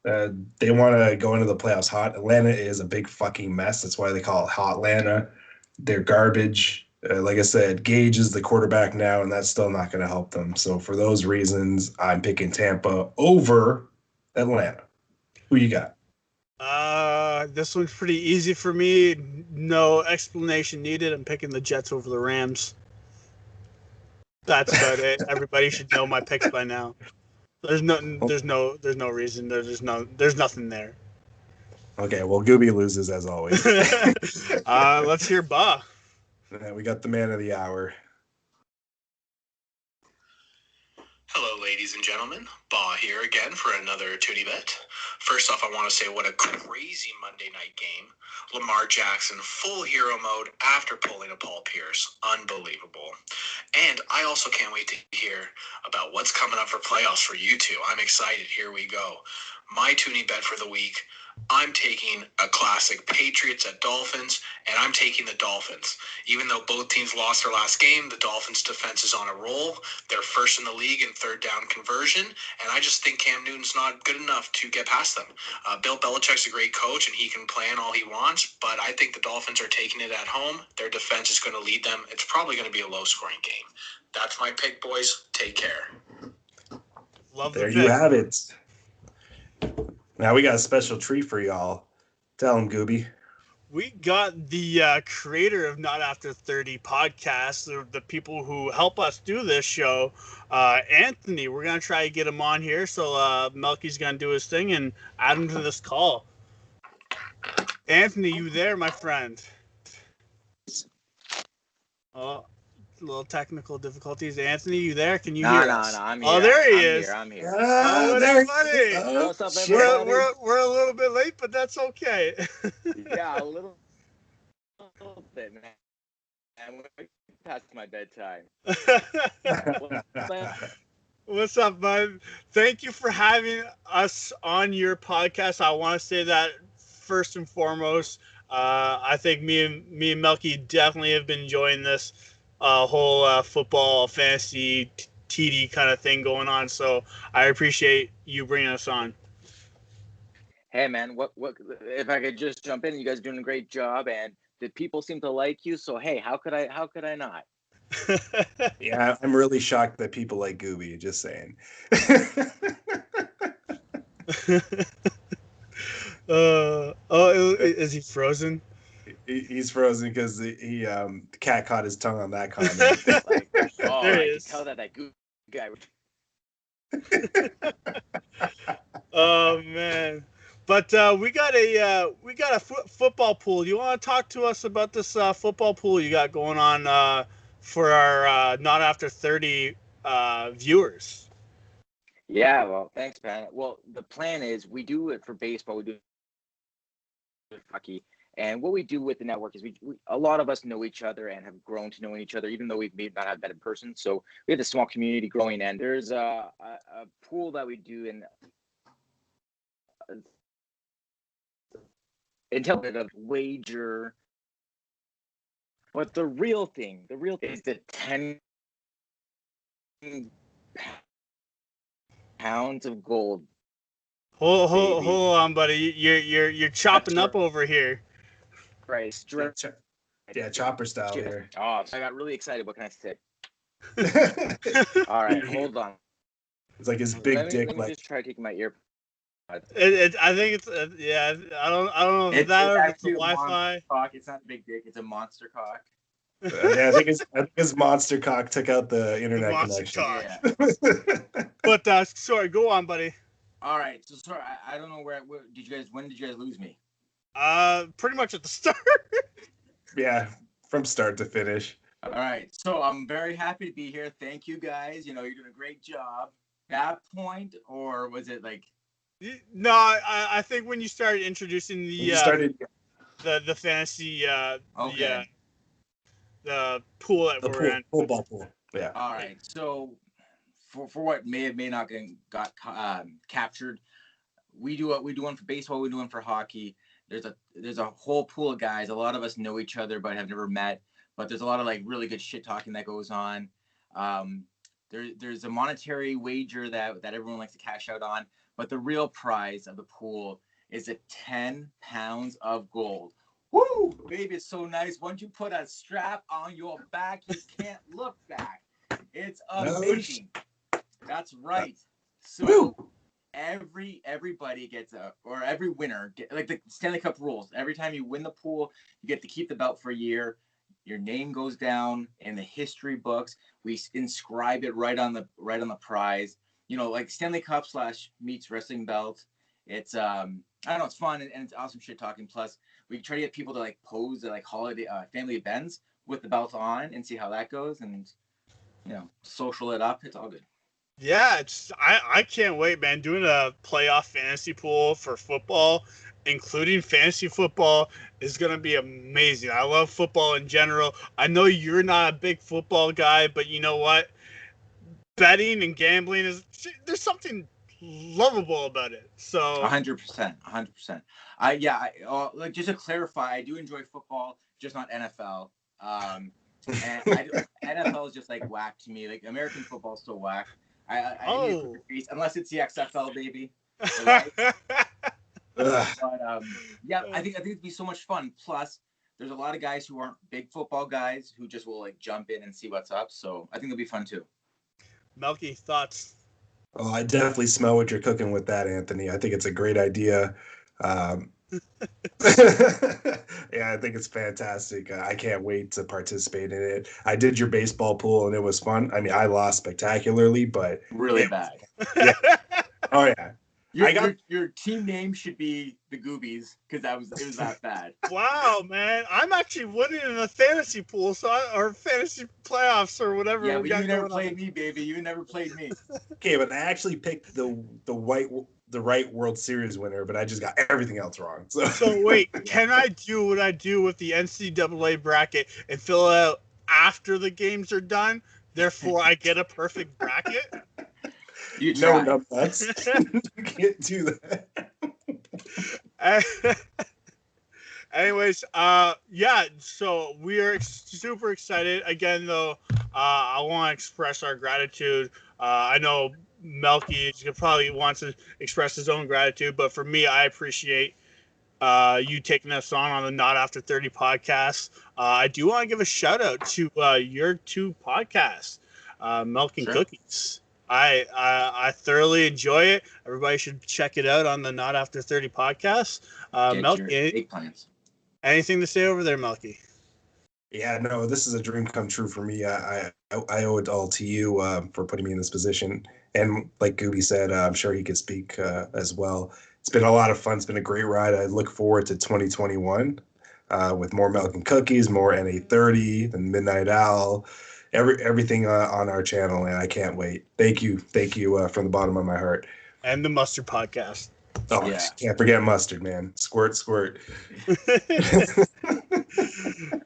Speaker 1: They want to go into the playoffs hot. Atlanta is a big fucking mess. That's why they call it Hot Atlanta. They're garbage. Like I said, Gage is the quarterback now, and that's still not going to help them. So for those reasons, I'm picking Tampa over Atlanta. Who you got?
Speaker 2: This one's pretty easy for me. No explanation needed. I'm picking the Jets over the Rams. That's about it. Everybody should know my picks by now. There's no reason. There's nothing there.
Speaker 1: Okay, well, Goobie loses as always.
Speaker 2: Let's hear Ba.
Speaker 1: We got the man of the hour.
Speaker 3: Hello, ladies and gentlemen. Ba here again for another Toonie Bet. First off, I want to say what a crazy Monday night game. Lamar Jackson, full hero mode after pulling a Paul Pierce. Unbelievable. And I also can't wait to hear about what's coming up for playoffs for you two. I'm excited. Here we go. My Toonie Bet for the week. I'm taking a classic Patriots at Dolphins, and I'm taking the Dolphins. Even though both teams lost their last game, the Dolphins' defense is on a roll. They're first in the league in third down conversion, and I just think Cam Newton's not good enough to get past them. Bill Belichick's a great coach, and he can plan all he wants, but I think the Dolphins are taking it at home. Their defense is going to lead them. It's probably going to be a low-scoring game. That's my pick, boys. Take care.
Speaker 2: Love
Speaker 1: there
Speaker 2: the
Speaker 1: you
Speaker 2: pick.
Speaker 1: have it. Now we got a special treat for y'all. Tell him, Goobie.
Speaker 2: We got the creator of Not After 30 podcast, the people who help us do this show, Anthony. We're going to try to get him on here. So Melky's going to do his thing and add him to this call. Anthony, you there, my friend? Oh, a little technical difficulties. Anthony, you there? Can you hear us?
Speaker 4: No, I'm here.
Speaker 2: Oh, there he is.
Speaker 4: I'm here.
Speaker 2: Oh, what up, buddy?
Speaker 4: What's up, everybody?
Speaker 2: We're a little bit late, but that's okay.
Speaker 4: Yeah, a little bit, man. And we're past my bedtime.
Speaker 2: What's up, bud? Thank you for having us on your podcast. I want to say that first and foremost. I think me and Melky definitely have been enjoying this whole football fantasy TD kind of thing going on. So I appreciate you bringing us on.
Speaker 4: Hey, man, what if I could just jump in? You guys are doing a great job, and the people seem to like you. So hey, how could I not?
Speaker 1: Yeah, I'm really shocked that people like Goobie. Just saying.
Speaker 2: Is he frozen?
Speaker 1: He's frozen because the cat caught his tongue on that comment.
Speaker 4: Like, oh,
Speaker 2: There
Speaker 4: I
Speaker 2: he
Speaker 4: can
Speaker 2: is.
Speaker 4: tell that Goobie guy.
Speaker 2: Oh man. But we got a football pool. Do you want to talk to us about this football pool you got going on for our Not After 30 viewers?
Speaker 4: Yeah, well, thanks, man. Well, the plan is we do it for baseball. We do it for hockey. And what we do with the network is we a lot of us know each other and have grown to knowing each other, even though we've not had met in person. So we have a small community growing, and there's a pool that we do in until a wager. But the real thing is the 10 pounds of gold.
Speaker 2: Hold on, buddy. You're chopping up over here.
Speaker 4: Right, straight.
Speaker 1: Yeah, chopper style here.
Speaker 4: Oh, I got really excited. What can I say? All right, hold on.
Speaker 1: It's like his big dick.
Speaker 4: Let me just try taking my ear.
Speaker 2: I think it's yeah. I don't know if it's that or if it's the Wi-Fi.
Speaker 4: Cock. It's not a big dick. It's a monster cock.
Speaker 1: Yeah, I think his monster cock took out the internet connection.
Speaker 4: Yeah.
Speaker 2: But sorry, go on, buddy.
Speaker 4: All right. So sorry, I don't know when did you guys lose me?
Speaker 2: Pretty much at the start.
Speaker 1: Yeah, from start to finish.
Speaker 4: All right. So I'm very happy to be here. Thank you guys. You know, you're doing a great job. That point, or was it like?
Speaker 2: No, I think when you started introducing the the fantasy
Speaker 5: Okay.
Speaker 2: the pool that
Speaker 1: The
Speaker 2: we're in.
Speaker 1: football pool. Yeah.
Speaker 5: All right. So for what may not got captured, we do one for baseball. We do one for hockey. There's a whole pool of guys. A lot of us know each other but have never met. But there's a lot of like really good shit talking that goes on. There's a monetary wager that everyone likes to cash out on. But the real prize of the pool is a 10 pounds of gold. Woo, baby, it's so nice. Once you put a strap on your back, you can't look back. It's amazing. That's right. So everybody gets every winner like the Stanley Cup rules. Every time you win the pool, you get to keep the belt for a year. Your name goes down in the history books. We inscribe it right on the prize. You know, like Stanley Cup / meets wrestling belt. It's I don't know, it's fun and it's awesome shit talking. Plus, we try to get people to like pose at like holiday family events with the belt on and see how that goes, and you know, social it up. It's all good.
Speaker 2: Yeah, I can't wait, man. Doing a playoff fantasy pool for football, including fantasy football, is gonna be amazing. I love football in general. I know you're not a big football guy, but you know what? Betting and gambling there's something lovable about it. So
Speaker 5: 100%. Like just to clarify, I do enjoy football, just not NFL. And NFL is just like whack to me. Like American football is so whack. I unless it's the XFL, baby. Right? But yeah, I think it'd be so much fun. Plus, there's a lot of guys who aren't big football guys who just will like jump in and see what's up. So I think it'll be fun too.
Speaker 2: Melky, thoughts?
Speaker 1: Oh, I definitely smell what you're cooking with that, Anthony. I think it's a great idea. Yeah, I think it's fantastic. I can't wait to participate in it. I did your baseball pool and it was fun. I mean, I lost spectacularly, but
Speaker 5: really bad.
Speaker 1: Yeah. Oh yeah.
Speaker 5: Your team name should be the Goobies because it was that bad.
Speaker 2: Wow, man! I'm actually winning in a fantasy pool, or fantasy playoffs or whatever.
Speaker 5: Yeah, but you never played me, baby. You never played me.
Speaker 1: Okay, but I actually picked the right World Series winner, but I just got everything else wrong.
Speaker 2: So wait, can I do what I do with the NCAA bracket and fill it out after the games are done? Therefore, I get a perfect bracket.
Speaker 5: You try.
Speaker 1: No, nuts. You can't do that.
Speaker 2: Anyways, yeah, so we are super excited. Again, though, I want to express our gratitude. I know Melky probably wants to express his own gratitude, but for me, I appreciate you taking us on the Not After 30 podcast. I do want to give a shout out to your two podcasts, Milk and Cookies. I thoroughly enjoy it. Everybody should check it out on the Not After 30 podcast. Melky, anything to say over there, Melky?
Speaker 1: Yeah, no, this is a dream come true for me. I owe it all to you for putting me in this position. And like Goobie said, I'm sure he could speak as well. It's been a lot of fun. It's been a great ride. I look forward to 2021 with more Milk and Cookies, more NA30, the Midnight Owl, everything on our channel, and I can't wait. Thank you from the bottom of my heart.
Speaker 2: And the Mustard Podcast.
Speaker 1: Oh, yeah. Can't forget Mustard, man. Squirt.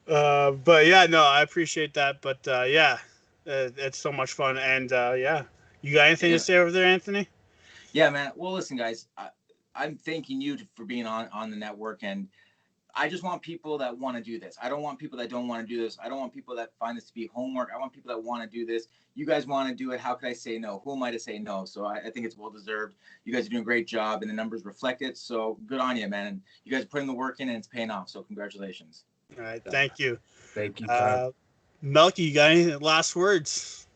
Speaker 2: But yeah, no, I appreciate that. But yeah, it's so much fun. And yeah, you got anything to say over there, Anthony?
Speaker 5: Yeah, man. Well, listen, guys, I'm thanking you for being on the network, and I just want people that want to do this. I don't want people that don't want to do this. I don't want people that find this to be homework. I want people that want to do this. You guys want to do it. How could I say no? Who am I to say no? So I think it's well-deserved. You guys are doing a great job, and the numbers reflect it. So good on you, man. And you guys are putting the work in, and it's paying off. So congratulations.
Speaker 2: All right. Thank you.
Speaker 1: Thank you.
Speaker 2: Melky, you got any last words?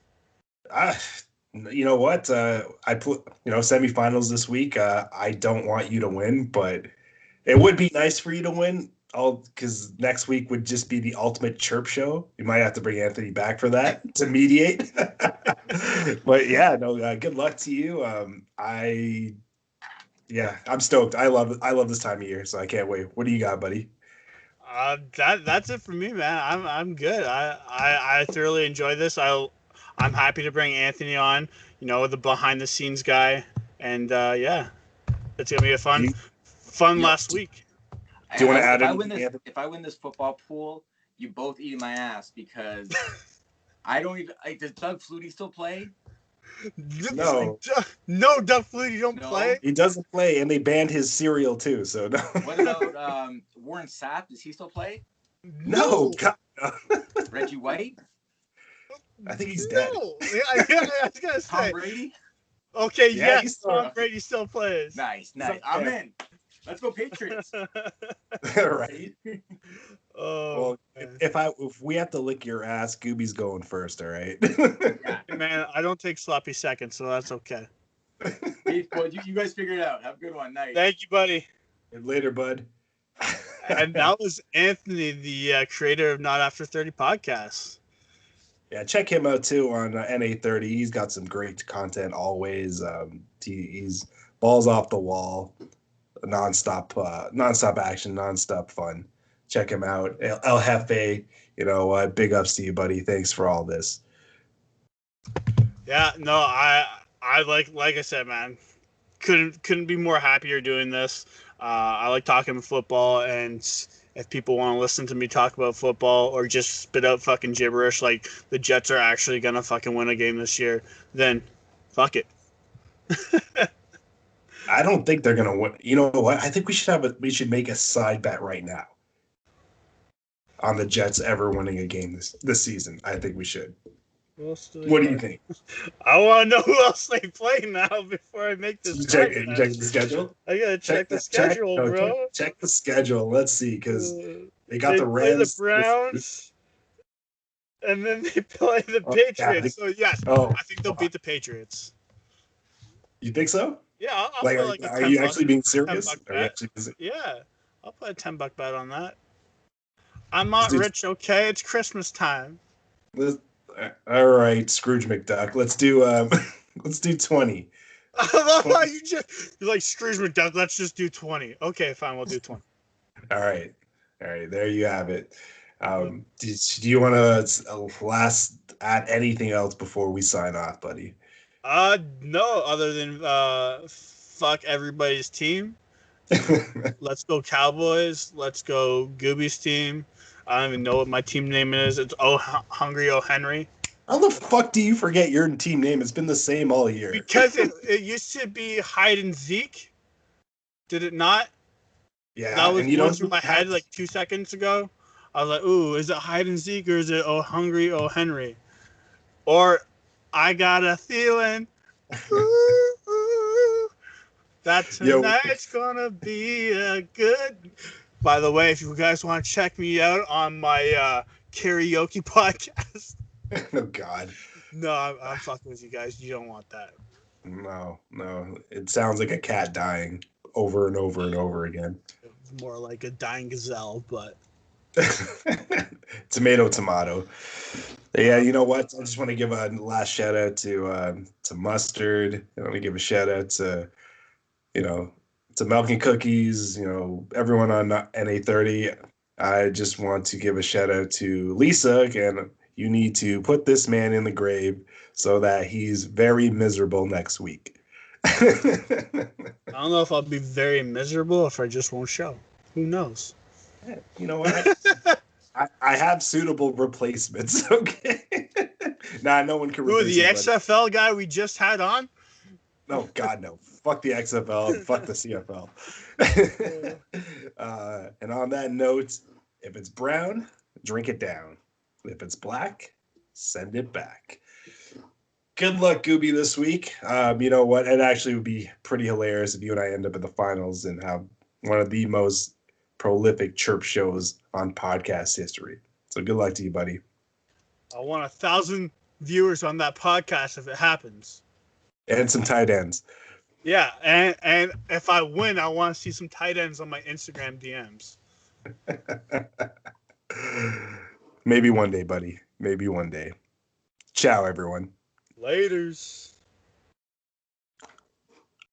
Speaker 1: You know what? I put, semifinals this week. I don't want you to win, but it would be nice for you to win, because next week would just be the ultimate chirp show. You might have to bring Anthony back for that to mediate. But yeah, no, good luck to you. I'm stoked. I love this time of year, so I can't wait. What do you got, buddy?
Speaker 2: That's it for me, man. I'm good. I thoroughly enjoy this. I'm happy to bring Anthony on, the behind the scenes guy, and yeah, it's gonna be a fun last week.
Speaker 1: Do you want to add
Speaker 5: if I win this football pool, you both eat my ass because I don't even. Like, does Doug Flutie still play?
Speaker 1: No.
Speaker 2: No, Doug Flutie don't play.
Speaker 1: He doesn't play, and they banned his cereal too. So no.
Speaker 5: What about Warren Sapp? Does he still play?
Speaker 1: No. God, no.
Speaker 5: Reggie White?
Speaker 1: I think he's dead.
Speaker 2: Yeah, I was gonna say.
Speaker 5: Tom Brady?
Speaker 2: Okay,
Speaker 1: Yeah,
Speaker 2: yes, Tom Brady still plays.
Speaker 5: Nice. I'm in. Let's go Patriots.
Speaker 1: Right.
Speaker 2: Oh,
Speaker 1: well, if we have to lick your ass, Goobie's going first. All right.
Speaker 5: Yeah.
Speaker 2: man, I don't take sloppy seconds, so that's okay.
Speaker 5: Hey, boys, you guys figure it out. Have a good one. Night.
Speaker 2: Thank you, buddy.
Speaker 1: And later, bud.
Speaker 2: And that was Anthony, the creator of Not After 30 podcast.
Speaker 1: Yeah, check him out too on NA30. He's got some great content always. He's balls off the wall, nonstop action, nonstop fun. Check him out. El Jefe, big ups to you, buddy. Thanks for all this.
Speaker 2: Yeah, no, I like I said, man, couldn't be more happier doing this. I like talking football, and if people want to listen to me talk about football or just spit out fucking gibberish like the Jets are actually gonna fucking win a game this year, then fuck it.
Speaker 1: I don't think they're gonna win. You know what? I think we should make a side bet right now on the Jets ever winning a game this season. I think we should. What do you think?
Speaker 2: I want to know who else they play now before I make this.
Speaker 1: You check the schedule?
Speaker 2: I gotta check the schedule, bro.
Speaker 1: Check the schedule. Let's see, because they got the
Speaker 2: Play
Speaker 1: Rams,
Speaker 2: the Browns, and then they play the Patriots. So yes, I think they'll beat the Patriots.
Speaker 1: You think so?
Speaker 2: Yeah, I'll put like a
Speaker 1: are you actually being serious?
Speaker 2: Yeah, I'll put a $10 bet on that. I'm not rich, okay? It's Christmas time.
Speaker 1: All right, Scrooge McDuck. Let's do 20.
Speaker 2: You're like Scrooge McDuck. Let's just do 20. Okay, fine. We'll do 20.
Speaker 1: All right. There you have it. Do you want to last add anything else before we sign off, buddy?
Speaker 2: No. Other than fuck everybody's team. Let's go Cowboys. Let's go Goobie's team. I don't even know what my team name is. It's Hungry O Henry.
Speaker 1: How the fuck do you forget your team name? It's been the same all year.
Speaker 2: Because it used to be Hide and Zeke. Did it not?
Speaker 1: Yeah.
Speaker 2: That was going through my head like 2 seconds ago. I was like, ooh, is it Hide and Zeke or is it Hungry O Henry? Or I got a feeling that tonight's gonna be a good. By the way, if you guys want to check me out on my karaoke podcast.
Speaker 1: Oh, God.
Speaker 2: No, I'm fucking with you guys. You don't want that.
Speaker 1: No. It sounds like a cat dying over and over and over again.
Speaker 2: It's more like a dying gazelle, but.
Speaker 1: Tomato. Yeah, you know what? I just want to give a last shout out to Mustard. I want to give a shout out to, to Melky Cookies, everyone on NA30. I just want to give a shout out to Lisa. Again, you need to put this man in the grave so that he's very miserable next week.
Speaker 2: I don't know if I'll be very miserable if I just won't show. Who knows?
Speaker 1: You know what? I have suitable replacements, okay? No one can replace
Speaker 2: the XFL guy we just had on?
Speaker 1: No, God, no. Fuck the XFL. Fuck the CFL. And on that note, if it's brown, drink it down. If it's black, send it back. Good luck, Goobie, this week. You know what? It actually would be pretty hilarious if you and I end up in the finals and have one of the most prolific chirp shows on podcast history. So good luck to you, buddy.
Speaker 2: I want 1,000 viewers on that podcast if it happens.
Speaker 1: And some tight ends.
Speaker 2: Yeah, and if I win, I want to see some tight ends on my Instagram DMs.
Speaker 1: Maybe one day, buddy. Maybe one day. Ciao, everyone.
Speaker 2: Laters.